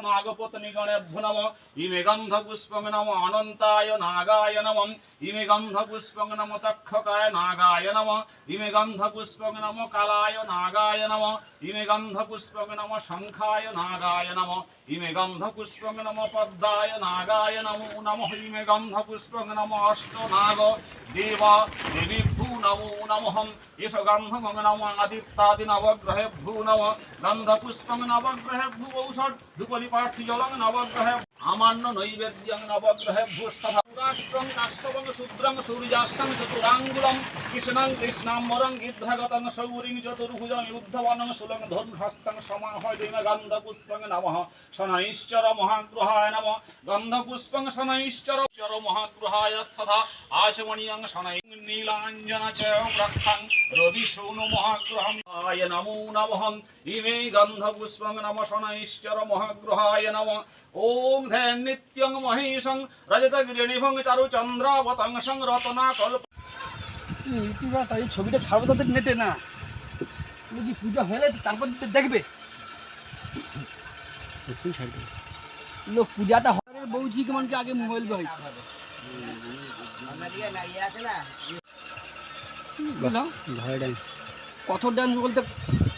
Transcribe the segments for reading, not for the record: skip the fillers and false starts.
नागपत्नीगणेभ्यो नमः इमे गन्धपुष्पं नमः अनन्ताय नागाय नमः इमे गन्धपुष्पं नमः तक्षकाय नागाय नमः इमे गन्धपुष्पं नमः कालाय नागाय नमः इमे गन्धपुष्पं नमः शङ्खाय नागाय नमः इमे गन्धपुष्पं नमः पद्माय नागाय नमो नमः इमे गन्धपुष्पं नमः अष्टनाग देव देवीभ्यो नमो नमः एष गन्धं नमः आदित्यादि नवग्रहेभ्यो नमः गन्धपुष्पं नवग्रहेभ्यो औषध धूपदीपार्थि जलं नवग्रहे आमान्य नैवेद्यं नवग्रहेभ्यो राष्ट्रं काश्यपं शूद्रं सूर्यास्तं चतुराङ्गुलं कृष्णं कृष्णाम्बरं गिद्धगतं शौरिं चतुर्भुजं युद्धवनं शूलं धनुर्हस्तं समाहयेम गन्धपुष्पं नमः शनैश्चर महागृहाय नमः गन्धपुष्पं शनैश्चर महागृहाय सदा आचमनीयं शनै नीलाञ्जन च रक्तं रविशोनु महागृहाय नमो नमः इमे गन्धपुष्पं नमः शनैश्चर महागृहाय नमः ओम ध्यान नित्यं महेशं रजतगिरिनिभं चारुचन्द्रावतंसं रत्नाकल्प ইউটিউবে তাই ছবিটা ছাড়বো তাদের নেটে না তুমি কি পূজা হলে তারপর দেখবে লোক পূজাটা হয় বউজি কেমন কি আগে মোবাইল করে কত ডান্স বলতে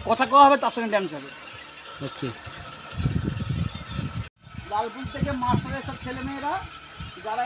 কথা কওয়া হবে তার সঙ্গে ডান্স হবে ওকে লালপুর থেকে মাস্টারের সব ছেলেমেয়েরা যারা